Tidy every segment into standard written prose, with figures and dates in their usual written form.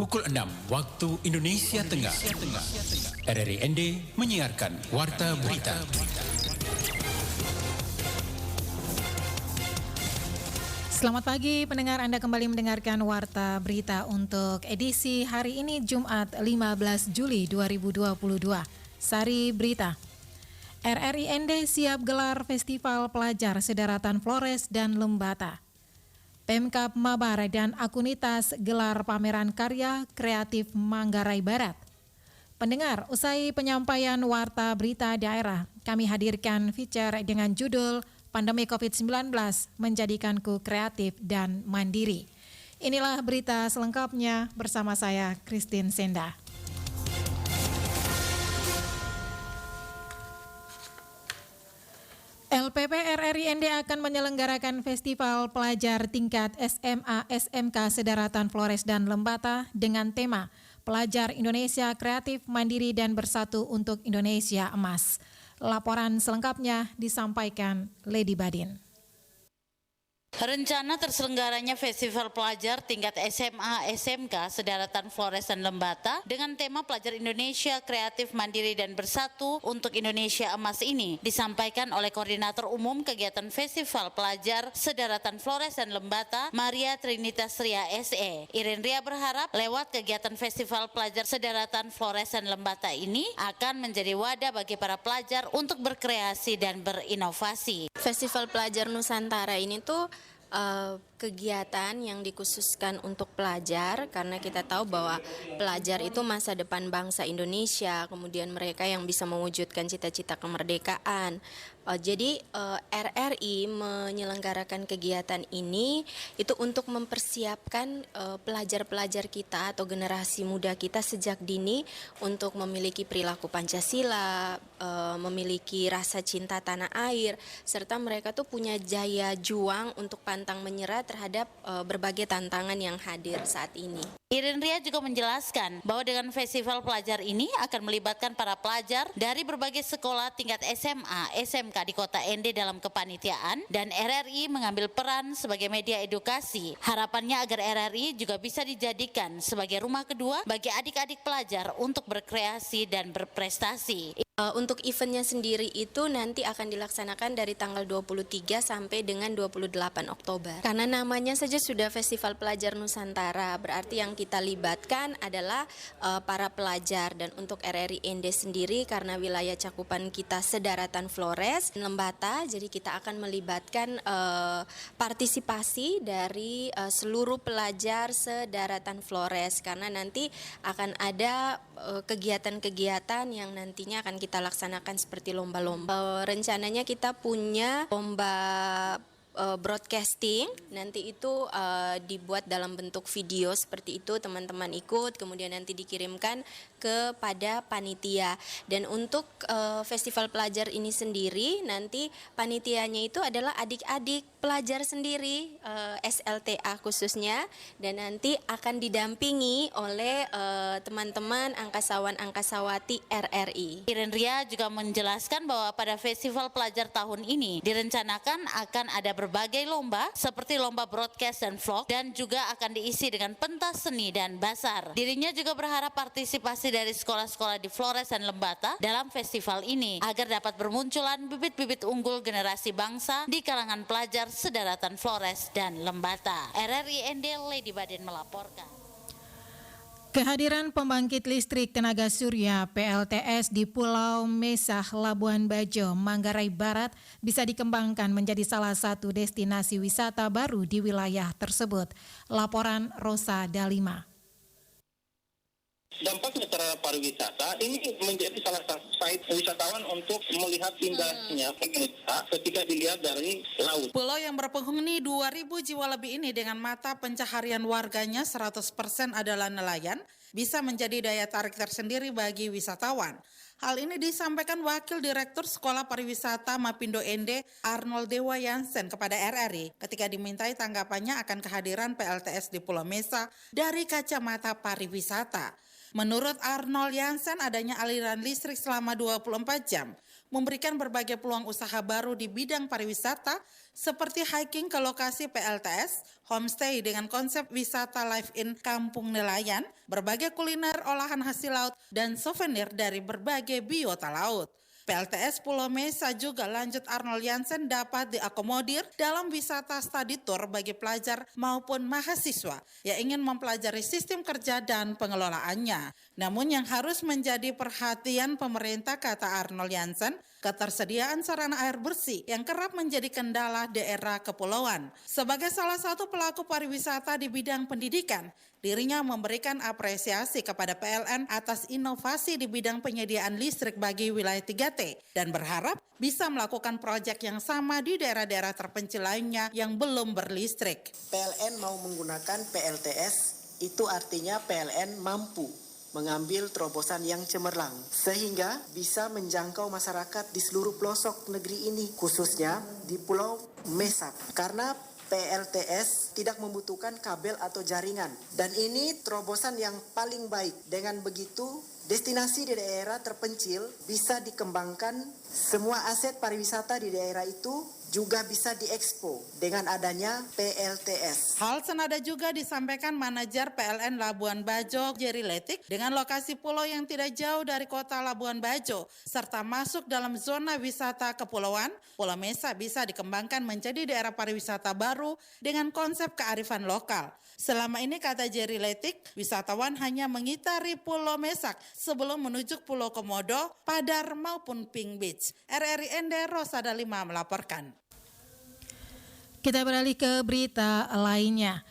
pukul 6 waktu Indonesia Tengah. RRI ND menyiarkan Warta Berita. Selamat pagi pendengar, Anda kembali mendengarkan Warta Berita untuk edisi hari ini Jumat 15 Juli 2022. Sari Berita. RRI ND siap gelar Festival Pelajar Sederatan Flores dan Lembata. Pemkab Mabar dan Akunitas gelar pameran karya kreatif Manggarai Barat. Pendengar, usai penyampaian Warta Berita Daerah, kami hadirkan feature dengan judul Pandemi COVID-19 menjadikanku kreatif dan mandiri. Inilah berita selengkapnya bersama saya, Christine Senda. LPP RRI ND akan menyelenggarakan Festival Pelajar Tingkat SMA SMK Sederatan Flores dan Lembata dengan tema Pelajar Indonesia Kreatif, Mandiri dan Bersatu untuk Indonesia Emas. Laporan selengkapnya disampaikan Lady Badin. Rencana terselenggaranya Festival Pelajar Tingkat SMA SMK Sederatan Flores dan Lembata dengan tema Pelajar Indonesia Kreatif, Mandiri dan Bersatu untuk Indonesia Emas ini disampaikan oleh Koordinator Umum Kegiatan Festival Pelajar Sederatan Flores dan Lembata, Maria Trinitas Ria SE. Irin Ria berharap lewat kegiatan Festival Pelajar Sederatan Flores dan Lembata ini akan menjadi wadah bagi para pelajar untuk berkreasi dan berinovasi. Festival Pelajar Nusantara ini tuh kegiatan yang dikhususkan untuk pelajar karena kita tahu bahwa pelajar itu masa depan bangsa Indonesia, kemudian mereka yang bisa mewujudkan cita-cita kemerdekaan. Jadi RRI menyelenggarakan kegiatan ini itu untuk mempersiapkan pelajar-pelajar kita atau generasi muda kita sejak dini untuk memiliki perilaku Pancasila, memiliki rasa cinta tanah air, serta mereka tuh punya jaya juang untuk pantang menyerah terhadap berbagai tantangan yang hadir saat ini. Irin Ria juga menjelaskan bahwa dengan festival pelajar ini akan melibatkan para pelajar dari berbagai sekolah tingkat SMA, SMK di Kota ND dalam kepanitiaan dan RRI mengambil peran sebagai media edukasi. Harapannya agar RRI juga bisa dijadikan sebagai rumah kedua bagi adik-adik pelajar untuk berkreasi dan berprestasi. Untuk eventnya sendiri itu nanti akan dilaksanakan dari tanggal 23 sampai dengan 28 Oktober. Karena namanya saja sudah Festival Pelajar Nusantara, berarti yang kita libatkan adalah para pelajar. Dan untuk RRI ND sendiri karena wilayah cakupan kita Sedaratan Flores, Lembata, jadi kita akan melibatkan partisipasi dari seluruh pelajar Sedaratan Flores. Karena nanti akan ada kegiatan-kegiatan yang nantinya akan kita laksanakan seperti lomba-lomba. Rencananya kita punya lomba broadcasting, nanti itu dibuat dalam bentuk video seperti itu, teman-teman ikut, kemudian nanti dikirimkan kepada panitia. Dan untuk festival pelajar ini sendiri, nanti panitianya itu adalah adik-adik pelajar sendiri, SLTA khususnya, dan nanti akan didampingi oleh teman-teman angkasawan-angkasawati RRI. Irin Ria juga menjelaskan bahwa pada festival pelajar tahun ini direncanakan akan ada berbagai lomba seperti lomba broadcast dan vlog dan juga akan diisi dengan pentas seni dan basar. Dirinya juga berharap partisipasi dari sekolah-sekolah di Flores dan Lembata dalam festival ini agar dapat bermunculan bibit-bibit unggul generasi bangsa di kalangan pelajar Sedaratan Flores dan Lembata. RRI ND Lady Badin melaporkan. Kehadiran pembangkit listrik tenaga surya PLTS di Pulau Mesah, Labuan Bajo, Manggarai Barat bisa dikembangkan menjadi salah satu destinasi wisata baru di wilayah tersebut. Laporan Rosa Dalima. Dampaknya terhadap pariwisata ini menjadi salah satu site wisatawan untuk melihat indahnya ketika dilihat dari laut. Pulau yang berpenghuni 2.000 jiwa lebih ini dengan mata pencaharian warganya 100% adalah nelayan bisa menjadi daya tarik tersendiri bagi wisatawan. Hal ini disampaikan Wakil Direktur Sekolah Pariwisata Mapindo ND Arnold Dewa Jansen kepada RRI ketika dimintai tanggapannya akan kehadiran PLTS di Pulau Mesa dari kacamata pariwisata. Menurut Arnold Jansen, adanya aliran listrik selama 24 jam memberikan berbagai peluang usaha baru di bidang pariwisata seperti hiking ke lokasi PLTS, homestay dengan konsep wisata live-in kampung nelayan, berbagai kuliner olahan hasil laut, dan souvenir dari berbagai biota laut. PLTS Pulau Mesa juga, lanjut Arnold Jansen, dapat diakomodir dalam wisata study tour bagi pelajar maupun mahasiswa yang ingin mempelajari sistem kerja dan pengelolaannya. Namun yang harus menjadi perhatian pemerintah, kata Arnold Jansen, ketersediaan sarana air bersih yang kerap menjadi kendala daerah kepulauan. Sebagai salah satu pelaku pariwisata di bidang pendidikan, dirinya memberikan apresiasi kepada PLN atas inovasi di bidang penyediaan listrik bagi wilayah 3T dan berharap bisa melakukan proyek yang sama di daerah-daerah terpencil lainnya yang belum berlistrik. PLN mau menggunakan PLTS, itu artinya PLN mampu mengambil terobosan yang cemerlang sehingga bisa menjangkau masyarakat di seluruh pelosok negeri ini, khususnya di Pulau Mesa, karena PLTS tidak membutuhkan kabel atau jaringan. Dan ini terobosan yang paling baik. Dengan begitu, destinasi di daerah terpencil bisa dikembangkan, semua aset pariwisata di daerah itu juga bisa diekspor dengan adanya PLTS. Hal senada juga disampaikan manajer PLN Labuan Bajo, Jerry Letik, dengan lokasi pulau yang tidak jauh dari kota Labuan Bajo, serta masuk dalam zona wisata kepulauan, Pulau Mesa bisa dikembangkan menjadi daerah pariwisata baru dengan konsep kearifan lokal. Selama ini, kata Jerry Letik, wisatawan hanya mengitari Pulau Mesak sebelum menuju Pulau Komodo, Padar maupun Pink Beach. RRI Ende, Rosada 5 melaporkan. Kita beralih ke berita lainnya.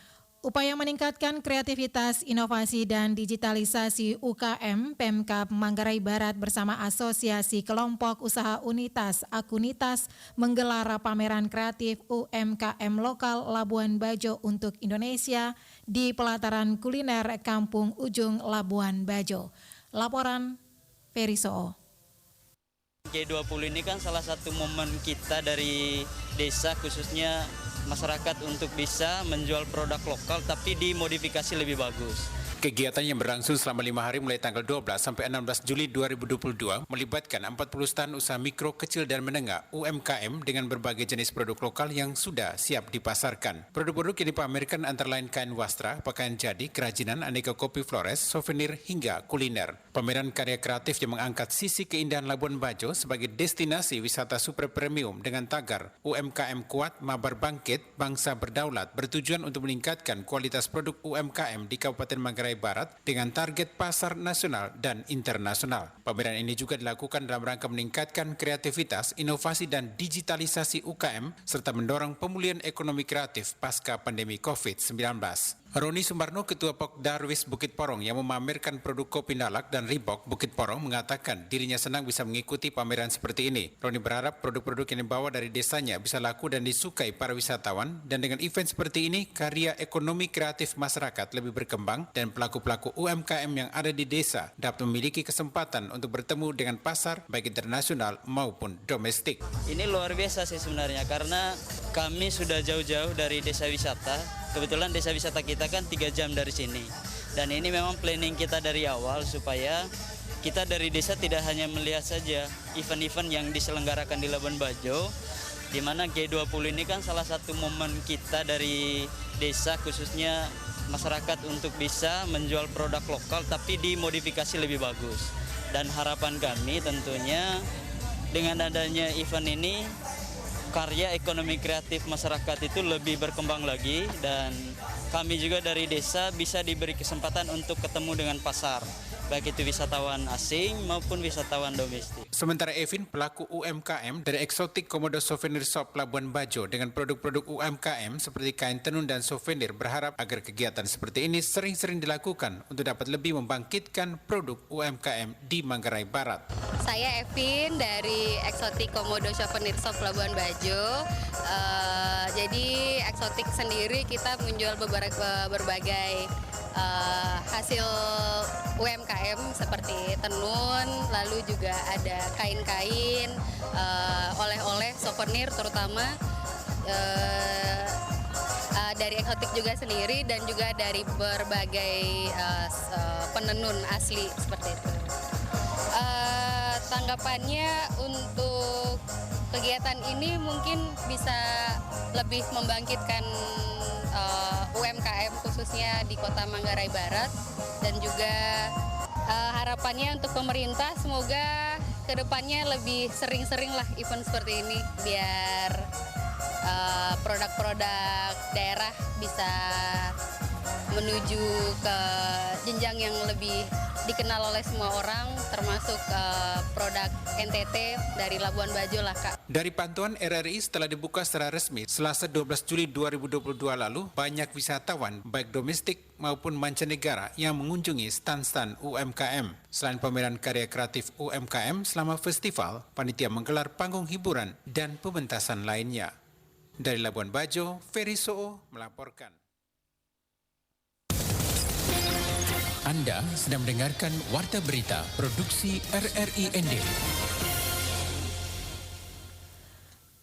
Upaya meningkatkan kreativitas, inovasi, dan digitalisasi UKM, Pemkab Manggarai Barat bersama Asosiasi Kelompok Usaha Unitas Akunitas menggelar pameran kreatif UMKM lokal Labuan Bajo untuk Indonesia di pelataran kuliner Kampung Ujung Labuan Bajo. Laporan Ferry Soo. G20 ini kan salah satu momen kita dari desa, khususnya masyarakat, untuk bisa menjual produk lokal tapi dimodifikasi lebih bagus. Kegiatan yang berlangsung selama 5 hari mulai tanggal 12 sampai 16 Juli 2022 melibatkan 40 stand usaha mikro, kecil dan menengah UMKM dengan berbagai jenis produk lokal yang sudah siap dipasarkan. Produk-produk yang dipamerkan antara lain kain wastra, pakaian jadi, kerajinan, aneka kopi flores, souvenir hingga kuliner. Pameran karya kreatif yang mengangkat sisi keindahan Labuan Bajo sebagai destinasi wisata super premium dengan tagar UMKM kuat, mabar bangkit, bangsa berdaulat, bertujuan untuk meningkatkan kualitas produk UMKM di Kabupaten Manggarai Barat dengan target pasar nasional dan internasional. Pameran ini juga dilakukan dalam rangka meningkatkan kreativitas, inovasi dan digitalisasi UKM serta mendorong pemulihan ekonomi kreatif pasca pandemi COVID-19. Roni Sumarno, Ketua Pokdarwis Bukit Porong yang memamerkan produk kopi Nalak dan Reebok Bukit Porong, mengatakan dirinya senang bisa mengikuti pameran seperti ini. Roni berharap produk-produk yang dibawa dari desanya bisa laku dan disukai para wisatawan, dan dengan event seperti ini, karya ekonomi kreatif masyarakat lebih berkembang dan pelaku-pelaku UMKM yang ada di desa dapat memiliki kesempatan untuk bertemu dengan pasar baik internasional maupun domestik. Ini luar biasa sih sebenarnya, karena kami sudah jauh-jauh dari desa wisata. Kebetulan desa wisata kita kan 3 jam dari sini. Dan ini memang planning kita dari awal supaya kita dari desa tidak hanya melihat saja event-event yang diselenggarakan di Labuan Bajo, di mana G20 ini kan salah satu momen kita dari desa, khususnya masyarakat, untuk bisa menjual produk lokal tapi dimodifikasi lebih bagus. Dan harapan kami tentunya dengan adanya event ini, karya ekonomi kreatif masyarakat itu lebih berkembang lagi, dan kami juga dari desa bisa diberi kesempatan untuk ketemu dengan pasar, baik itu wisatawan asing maupun wisatawan domestik. Sementara Evin, pelaku UMKM dari Exotic Komodo Souvenir Shop Labuan Bajo dengan produk-produk UMKM seperti kain tenun dan souvenir, berharap agar kegiatan seperti ini sering-sering dilakukan untuk dapat lebih membangkitkan produk UMKM di Manggarai Barat. Saya Evin dari Exotic Komodo Souvenir Shop Labuan Bajo. Jadi Exotic sendiri kita menjual berbagai hasil UMKM seperti tenun, lalu juga ada kain-kain, oleh-oleh, souvenir terutama. dari eksotik juga sendiri dan juga dari berbagai penenun asli seperti itu. Tanggapannya untuk kegiatan ini mungkin bisa lebih membangkitkan UMKM khususnya di Kota Manggarai Barat, dan juga harapannya untuk pemerintah semoga kedepannya lebih sering-sering lah event seperti ini biar produk-produk daerah bisa menuju ke jenjang yang lebih dikenal oleh semua orang, termasuk produk NTT dari Labuan Bajo lah, Kak. Dari pantauan RRI setelah dibuka secara resmi Selasa 12 Juli 2022 lalu, banyak wisatawan baik domestik maupun mancanegara yang mengunjungi stand-stand UMKM. Selain pameran karya kreatif UMKM selama festival, panitia menggelar panggung hiburan dan pementasan lainnya. Dari Labuan Bajo, Ferry Soo melaporkan. Anda sedang mendengarkan Warta Berita Produksi RRI ND.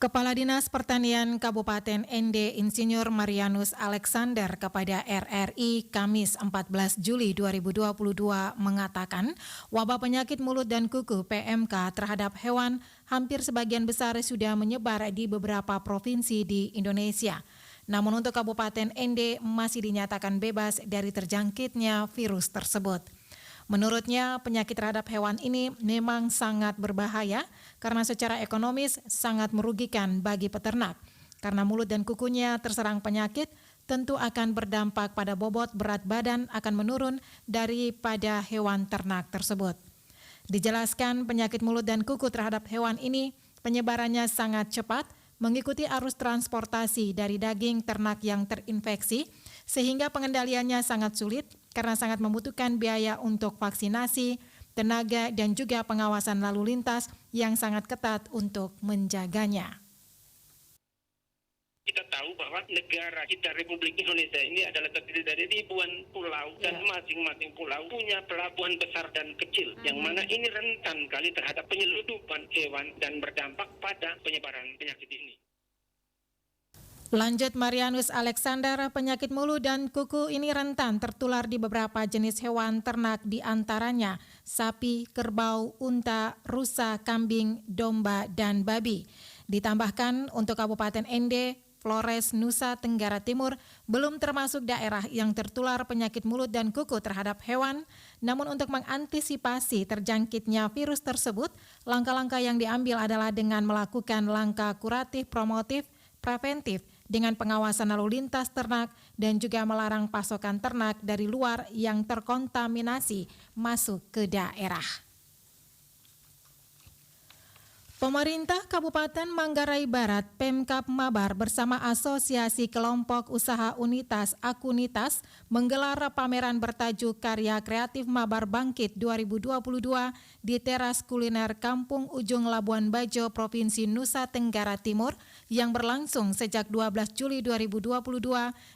Kepala Dinas Pertanian Kabupaten ND Insinyur Marianus Alexander kepada RRI Kamis 14 Juli 2022 mengatakan wabah penyakit mulut dan kuku PMK terhadap hewan hampir sebagian besar sudah menyebar di beberapa provinsi di Indonesia. Namun untuk Kabupaten ND masih dinyatakan bebas dari terjangkitnya virus tersebut. Menurutnya penyakit terhadap hewan ini memang sangat berbahaya karena secara ekonomis sangat merugikan bagi peternak. Karena mulut dan kukunya terserang penyakit, tentu akan berdampak pada bobot berat badan akan menurun daripada hewan ternak tersebut. Dijelaskan penyakit mulut dan kuku terhadap hewan ini penyebarannya sangat cepat, mengikuti arus transportasi dari daging ternak yang terinfeksi, sehingga pengendaliannya sangat sulit karena sangat membutuhkan biaya untuk vaksinasi, tenaga, dan juga pengawasan lalu lintas yang sangat ketat untuk menjaganya. Kita tahu bahwa negara kita Republik Indonesia ini adalah terdiri dari ribuan pulau dan masing-masing pulau punya pelabuhan besar dan kecil yang mana ini rentan kali terhadap penyeludupan hewan dan berdampak pada penyebaran penyakit ini. Lanjut Marianus Alexander, penyakit mulut dan kuku ini rentan tertular di beberapa jenis hewan ternak di antaranya sapi, kerbau, unta, rusa, kambing, domba, dan babi. Ditambahkan untuk Kabupaten ND, Flores, Nusa Tenggara Timur belum termasuk daerah yang tertular penyakit mulut dan kuku terhadap hewan. Namun untuk mengantisipasi terjangkitnya virus tersebut, langkah-langkah yang diambil adalah dengan melakukan langkah kuratif, promotif, preventif dengan pengawasan lalu lintas ternak dan juga melarang pasokan ternak dari luar yang terkontaminasi masuk ke daerah. Pemerintah Kabupaten Manggarai Barat, Pemkab Mabar bersama Asosiasi Kelompok Usaha Unitas Akunitas menggelar pameran bertajuk Karya Kreatif Mabar Bangkit 2022 di teras kuliner Kampung Ujung Labuan Bajo, Provinsi Nusa Tenggara Timur yang berlangsung sejak 12 Juli 2022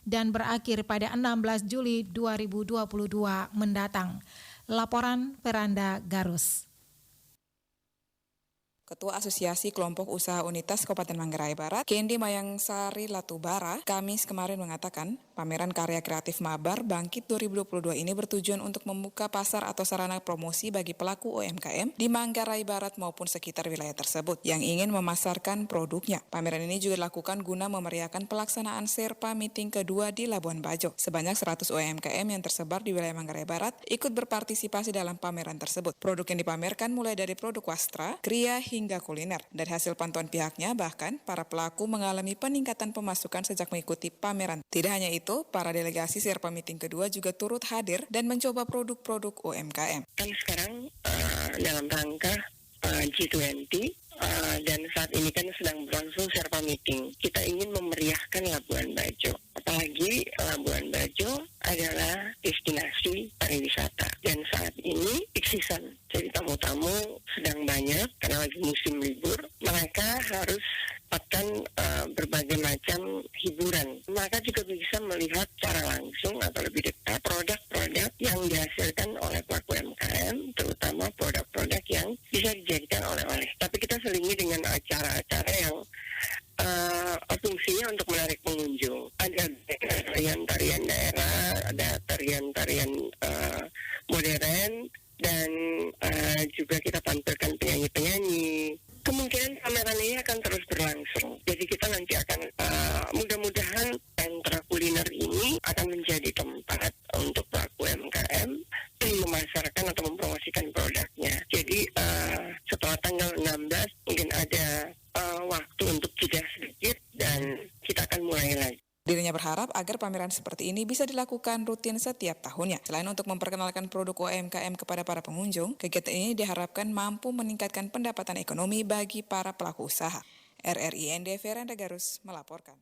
dan berakhir pada 16 Juli 2022 mendatang. Laporan Veranda Garus. Ketua Asosiasi Kelompok Usaha Unitas Kabupaten Manggarai Barat, Kendi Mayangsari Latubara, Kamis kemarin mengatakan, pameran karya kreatif Mabar Bangkit 2022 ini bertujuan untuk membuka pasar atau sarana promosi bagi pelaku UMKM di Manggarai Barat maupun sekitar wilayah tersebut yang ingin memasarkan produknya. Pameran ini juga dilakukan guna memeriahkan pelaksanaan Sherpa Meeting kedua di Labuan Bajo. Sebanyak 100 UMKM yang tersebar di wilayah Manggarai Barat ikut berpartisipasi dalam pameran tersebut. Produk yang dipamerkan mulai dari produk wastra, kria, hingga kuliner. Dari hasil pantauan pihaknya, bahkan para pelaku mengalami peningkatan pemasukan sejak mengikuti pameran. Tidak hanya itu, para delegasi Sherpa Meeting kedua juga turut hadir dan mencoba produk-produk UMKM. Kan sekarang dalam rangka G20 dan saat ini kan sedang berlangsung Sherpa Meeting. Kita ingin memeriahkan Labuan Bajo. Apalagi Labuan Bajo adalah destinasi pariwisata. Dan saat ini peak season. Jadi tamu-tamu sedang banyak karena lagi musim libur. Mereka harus dapatkan berbagai macam hiburan. Mereka juga bisa melihat secara langsung atau lebih dekat produk-produk yang dihasilkan oleh pelaku UMKM, terutama produk-produk yang bisa dijadikan oleh-oleh. Tapi kita selingi dengan acara-acara yang fungsinya untuk menarik pengunjung. Ada juga kita tampilkan penyanyi-penyanyi. Kemungkinan pameran ini akan terus berlangsung. Jadi kita nanti akan mudah-mudahan sentra kuliner ini akan menjadi tempat untuk pelaku UMKM memasarkan atau mempromosikan produknya. Jadi setelah tanggal 16 mungkin ada waktu untuk jeda sedikit dan kita akan mulai lagi. Dirinya berharap agar pameran seperti ini bisa dilakukan rutin setiap tahunnya. Selain untuk memperkenalkan produk UMKM kepada para pengunjung, kegiatan ini diharapkan mampu meningkatkan pendapatan ekonomi bagi para pelaku usaha. RRI Veranda Garus melaporkan.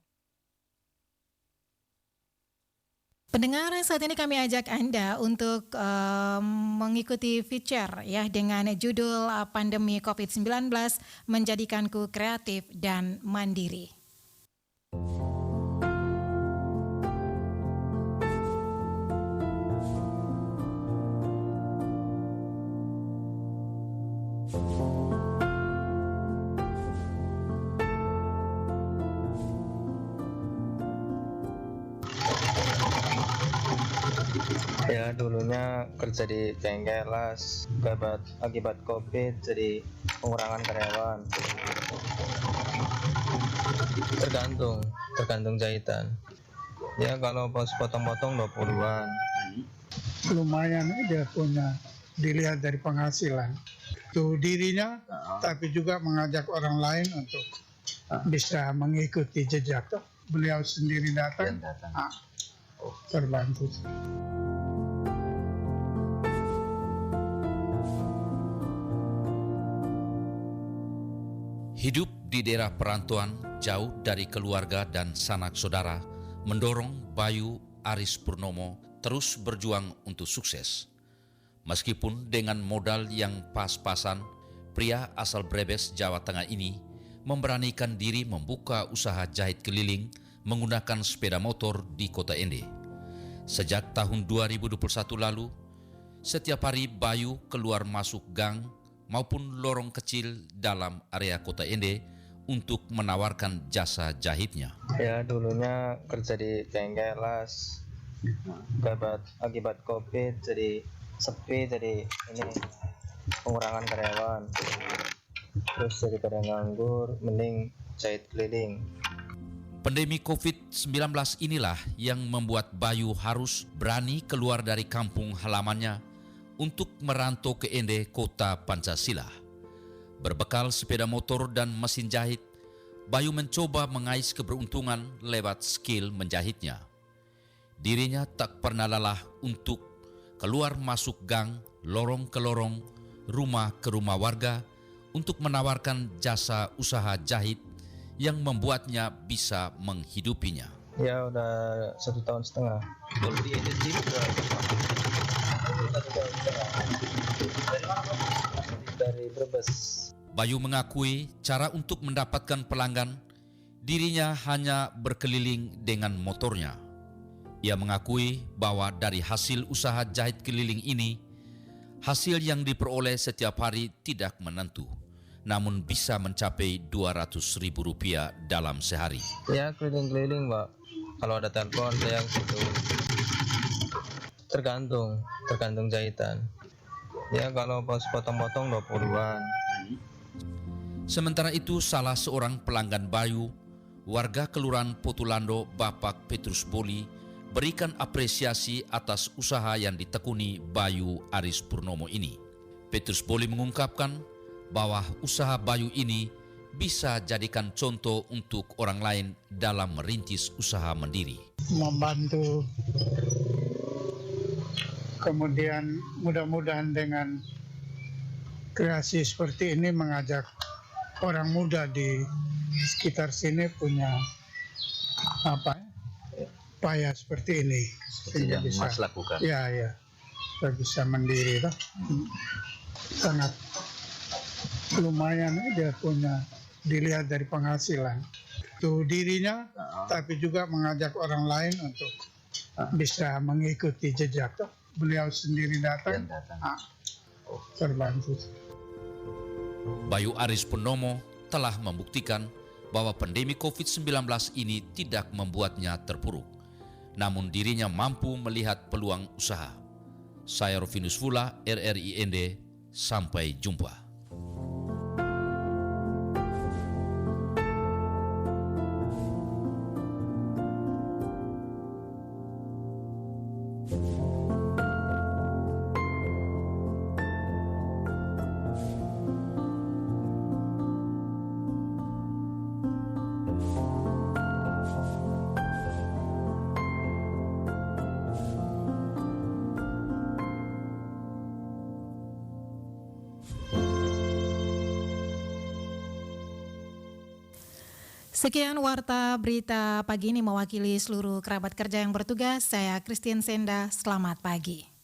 Pendengar, saat ini kami ajak Anda untuk mengikuti feature ya dengan judul Pandemi COVID-19 Menjadikanku Kreatif dan Mandiri. Ya, dulunya kerja di bengkel las, akibat COVID jadi pengurangan karyawan. Tergantung jahitan. Ya, kalau pas potong-potong 20-an. Lumayan dia punya, dilihat dari penghasilan. Itu dirinya, tapi juga mengajak orang lain untuk bisa mengikuti jejak. Beliau sendiri datang. Terbantu. Hidup di daerah perantauan jauh dari keluarga dan sanak saudara mendorong Bayu Aris Purnomo terus berjuang untuk sukses. Meskipun dengan modal yang pas-pasan, pria asal Brebes, Jawa Tengah ini memberanikan diri membuka usaha jahit keliling menggunakan sepeda motor di Kota Ende. Sejak tahun 2021 lalu, setiap hari Bayu keluar masuk gang maupun lorong kecil dalam area Kota Ende untuk menawarkan jasa jahitnya. Ya, dulunya kerja di bengkel las, akibat COVID jadi sepi, jadi ini pengurangan karyawan. Terus daripada nganggur, mending jahit keliling. Pandemi COVID-19 inilah yang membuat Bayu harus berani keluar dari kampung halamannya untuk merantau ke Ende, kota Pancasila. Berbekal sepeda motor dan mesin jahit, Bayu mencoba mengais keberuntungan lewat skill menjahitnya. Dirinya tak pernah lelah untuk keluar masuk gang, lorong ke lorong, rumah ke rumah warga untuk menawarkan jasa usaha jahit yang membuatnya bisa menghidupinya. Ya, udah 1,5 tahun. Kalau di Ende dari Brebes. Bayu mengakui cara untuk mendapatkan pelanggan, dirinya hanya berkeliling dengan motornya. Ia mengakui bahwa dari hasil usaha jahit keliling ini, hasil yang diperoleh setiap hari tidak menentu, namun bisa mencapai Rp200.000 dalam sehari. Ya, keliling-keliling, Pak. Kalau ada telepon, saya gitu. Tergantung jahitan. Ya, kalau pas potong-potong 20-an. Sementara itu, salah seorang pelanggan Bayu, warga Kelurahan Potulando, Bapak Petrus Boli, berikan apresiasi atas usaha yang ditekuni Bayu Aris Purnomo ini. Petrus Boli mengungkapkan bahwa usaha Bayu ini bisa jadikan contoh untuk orang lain dalam merintis usaha mandiri. Membantu, kemudian mudah-mudahan dengan kreasi seperti ini mengajak orang muda di sekitar sini punya upaya seperti ini. Yang bisa, Mas lakukan. Ya, bisa mandiri lah. Sangat lumayan dia punya, dilihat dari penghasilan. Itu dirinya, tapi juga mengajak orang lain untuk bisa mengikuti jejak. Beliau sendiri datang. Terbantu. Bayu Aris Purnomo telah membuktikan bahwa pandemi COVID-19 ini tidak membuatnya terpuruk, namun dirinya mampu melihat peluang usaha. Saya Rovinus Fula, RRI Ende, Sampai jumpa. Sekian warta berita pagi ini mewakili seluruh kerabat kerja yang bertugas. Saya Christine Senda, selamat pagi.